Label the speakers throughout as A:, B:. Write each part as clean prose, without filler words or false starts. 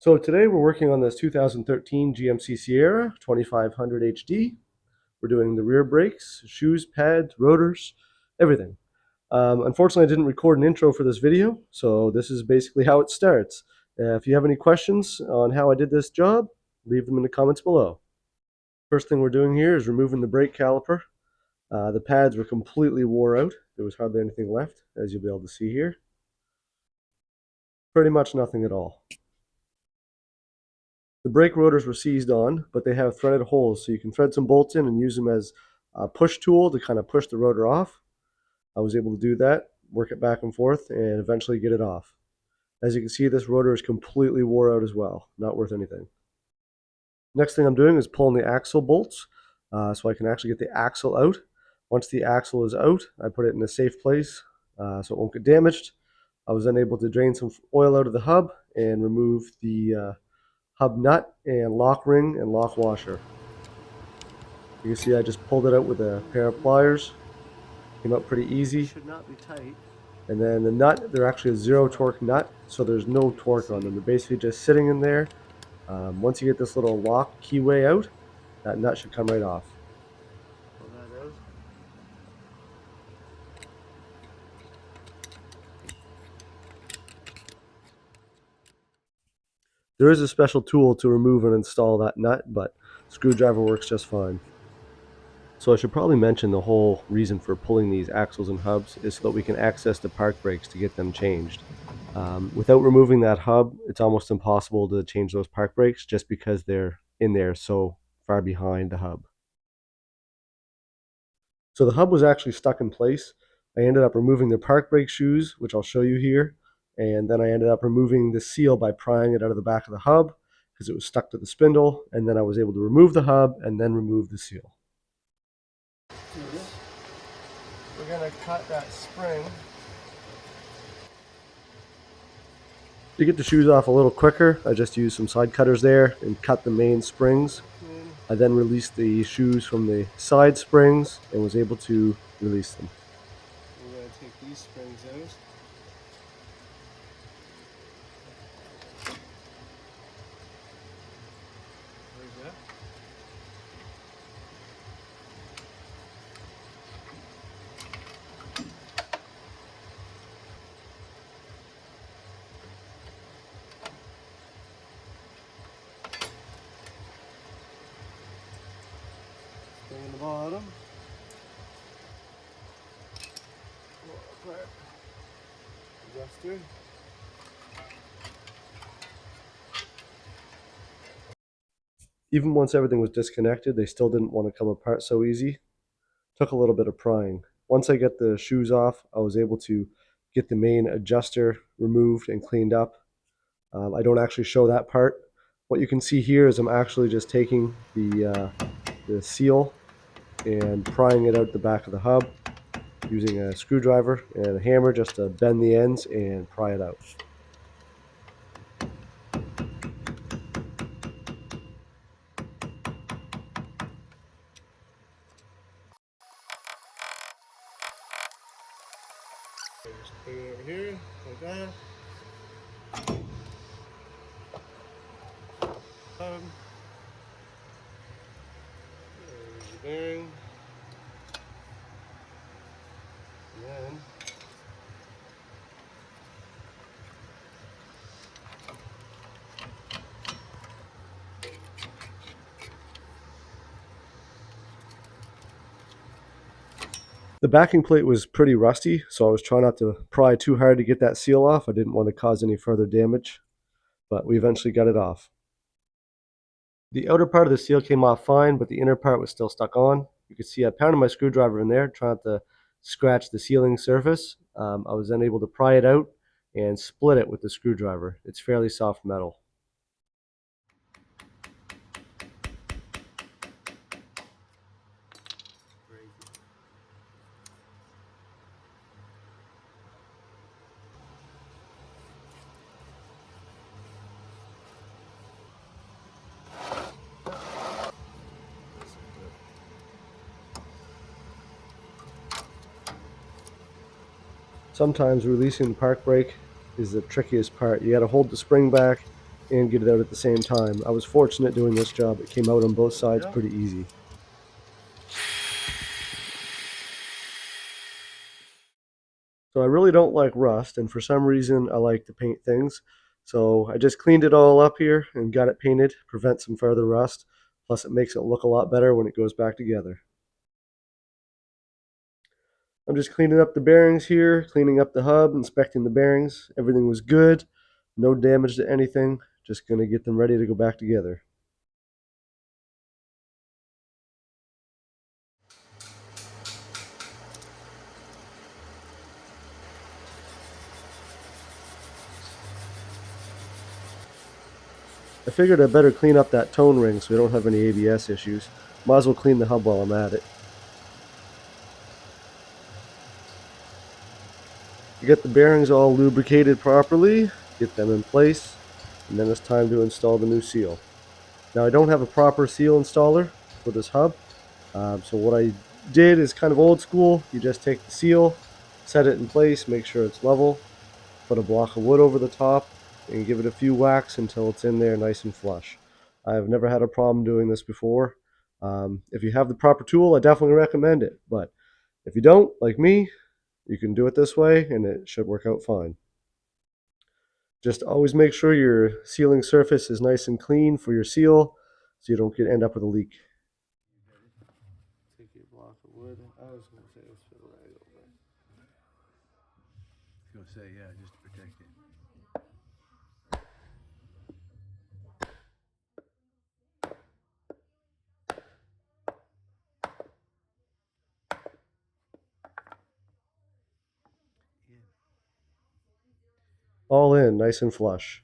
A: So today we're working on this 2013 GMC Sierra 2500 HD. We're doing the rear brakes, shoes, pads, rotors, everything. Unfortunately, I didn't record an intro for this video, so this is basically how it starts. If you have any questions on how I did this job, leave them in the comments below. First thing we're doing here is removing the brake caliper. The pads were completely wore out. There was hardly anything left, as you'll be able to see here. Pretty much nothing at all. The brake rotors were seized on, but they have threaded holes, so you can thread some bolts in and use them as a push tool to kind of push the rotor off. I was able to do that, work it back and forth, and eventually get it off. As you can see, this rotor is completely wore out as well, not worth anything. Next thing I'm doing is pulling the axle bolts, so I can actually get the axle out. Once the axle is out, I put it in a safe place so it won't get damaged. I was then able to drain some oil out of the hub and remove the hub nut and lock ring and lock washer. You can see I just pulled it out with a pair of pliers. Came out pretty easy.
B: Should not be tight.
A: And then the nut, they're actually a zero torque nut, so there's no torque on them. They're basically just sitting in there. Once you get this little lock keyway out, that nut should come right off.
B: Pull that out.
A: There is a special tool to remove and install that nut, but screwdriver works just fine. So I should probably mention the whole reason for pulling these axles and hubs is so that we can access the park brakes to get them changed. Without removing that hub, it's almost impossible to change those park brakes just because they're in there so far behind the hub. So the hub was actually stuck in place. I ended up removing the park brake shoes, which I'll show you here, and then I ended up removing the seal by prying it out of the back of the hub because it was stuck to the spindle, and then I was able to remove the hub and then remove the seal.
B: We're going to cut that spring.
A: To get the shoes off a little quicker, I just used some side cutters there and cut the main springs. I then released the shoes from the side springs and was able to release them.
B: We're going to take these springs out. There's that. Spring in the bottom. Pull it apart. Adjuster.
A: Even once everything was disconnected, they still didn't want to come apart so easy. Took a little bit of prying. Once I get the shoes off, I was able to get the main adjuster removed and cleaned up. I don't actually show that part. What you can see here is I'm actually just taking the seal and prying it out the back of the hub using a screwdriver and a hammer just to bend the ends and pry it out.
B: Just put it over here, like that. There's the bearing. And then
A: The backing plate was pretty rusty, so I was trying not to pry too hard to get that seal off. I didn't want to cause any further damage, but we eventually got it off. The outer part of the seal came off fine, but the inner part was still stuck on. You can see I pounded my screwdriver in there, trying to scratch the sealing surface. I was then able to pry it out and split it with the screwdriver. It's fairly soft metal. Sometimes releasing the park brake is the trickiest part. You got to hold the spring back and get it out at the same time. I was fortunate doing this job. It came out on both sides
B: Yeah.
A: pretty easy. So I really don't like rust, and for some reason I like to paint things. So I just cleaned it all up here and got it painted, prevent some further rust. Plus it makes it look a lot better when it goes back together. I'm just cleaning up the bearings here, cleaning up the hub, inspecting the bearings. Everything was good, no damage to anything. Just gonna get them ready to go back together. I figured I better clean up that tone ring so we don't have any ABS issues. Might as well clean the hub while I'm at it. You get the bearings all lubricated properly, get them in place, and then it's time to install the new seal. Now I don't have a proper seal installer for this hub, so what I did is kind of old school. You just take the seal, set it in place, make sure it's level, put a block of wood over the top, and give it a few whacks until it's in there nice and flush. I've never had a problem doing this before. If you have the proper tool, I definitely recommend it, but if you don't, like me, you can do it this way and it should work out fine. Just always make sure your sealing surface is nice and clean for your seal so you don't end up with a leak.
B: Take a block of wood. I was gonna say let's put a rag over it.
C: I was gonna say, yeah, just to protect it.
A: All in, nice and flush.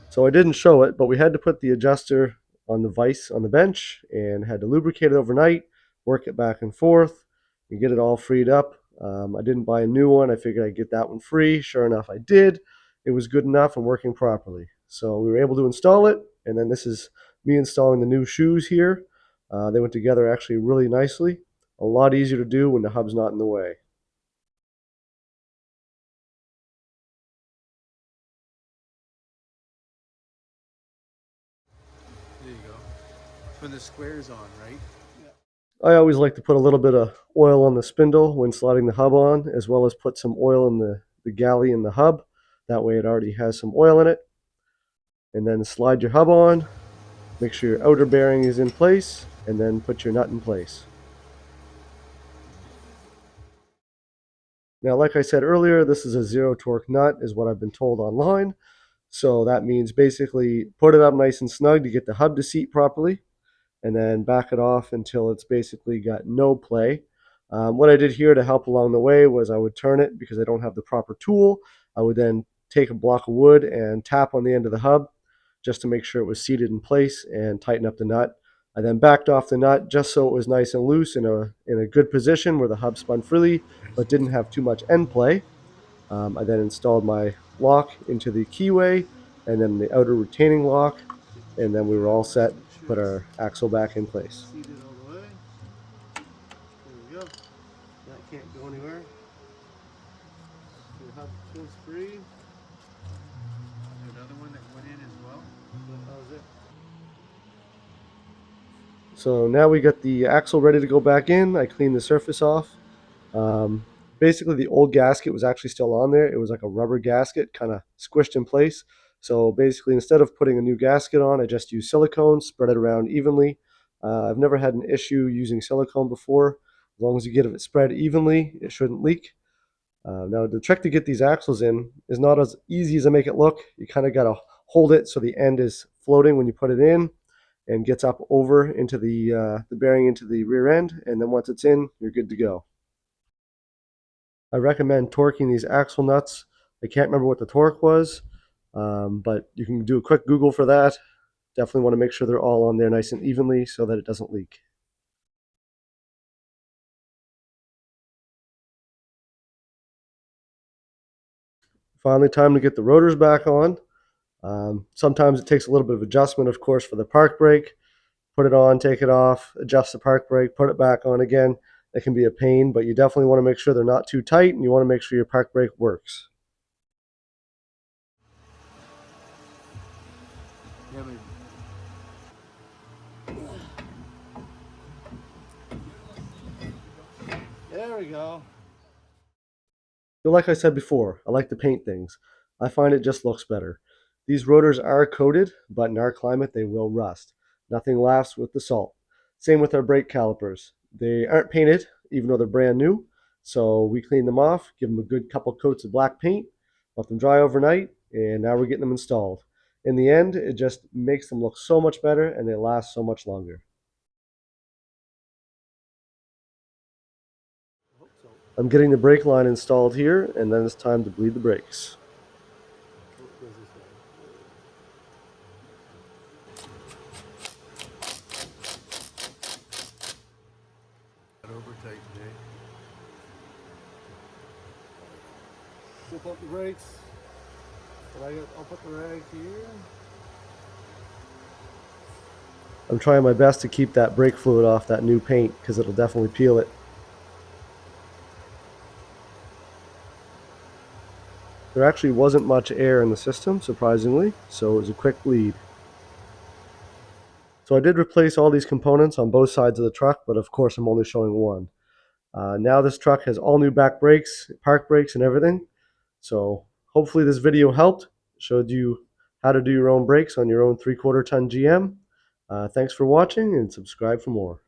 A: So I didn't show it, but we had to put the adjuster on the vise on the bench and had to lubricate it overnight, work it back and forth, and get it all freed up. I didn't buy a new one. I figured I'd get that one free. Sure enough, I did. It was good enough and working properly. So we were able to install it, and then this is me installing the new shoes here. They went together actually really nicely. A lot easier to do when the hub's not in the way.
C: There you go. It's when the square's on, right?
A: I always like to put a little bit of oil on the spindle when sliding the hub on, as well as put some oil in the galley in the hub. That way it already has some oil in it. And then slide your hub on, make sure your outer bearing is in place, and then put your nut in place. Now, like I said earlier, this is a zero torque nut, is what I've been told online. So that means basically put it up nice and snug to get the hub to seat properly, and then back it off until it's basically got no play. What I did here to help along the way was I would turn it because I don't have the proper tool. I would then take a block of wood and tap on the end of the hub just to make sure it was seated in place and tighten up the nut. I then backed off the nut just so it was nice and loose in a good position where the hub spun freely but didn't have too much end play. I then installed my lock into the keyway and then the outer retaining lock, and then we were all set to put our axle back in place.
B: Seat it all the way. There we go. That can't go anywhere. The hub feels free.
C: Was there another one that went in as well?
B: That was it.
A: So now we got the axle ready to go back in. I cleaned the surface off. Um, Basically, the old gasket was actually still on there. It was like a rubber gasket, kind of squished in place. So basically, instead of putting a new gasket on, I just used silicone, spread it around evenly. I've never had an issue using silicone before. As long as you get it spread evenly, it shouldn't leak. Now, the trick to get these axles in is not as easy as I make it look. You kind of got to hold it so the end is floating when you put it in and gets up over into the bearing into the rear end. And then once it's in, you're good to go. I recommend torquing these axle nuts. I can't remember what the torque was, but you can do a quick Google for that. Definitely want to make sure they're all on there nice and evenly so that it doesn't leak. Finally, time to get the rotors back on. Sometimes it takes a little bit of adjustment, of course, for the park brake. Put it on, take it off, adjust the park brake, put it back on again. It can be a pain, but you definitely want to make sure they're not too tight, and you want to make sure your park brake works.
B: Yeah, but there we go.
A: But like I said before, I like to paint things. I find it just looks better. These rotors are coated, but in our climate they will rust. Nothing lasts with the salt. Same with our brake calipers. They aren't painted, even though they're brand new. So we clean them off, give them a good couple coats of black paint, let them dry overnight, and now we're getting them installed. In the end, it just makes them look so much better and they last so much longer.
B: I hope so.
A: I'm getting the brake line installed here, and then it's time to bleed the brakes.
B: Hope it goes this way.
C: Got over tight today.
B: Flip up the brakes. But I'll put the rag here.
A: I'm trying my best to keep that brake fluid off that new paint because it'll definitely peel it. There actually wasn't much air in the system, surprisingly, so it was a quick bleed. So I did replace all these components on both sides of the truck, but of course I'm only showing one. Now this truck has all new back brakes, park brakes, and everything. So hopefully this video helped, showed you how to do your own brakes on your own 3/4 ton GM. Thanks for watching and subscribe for more.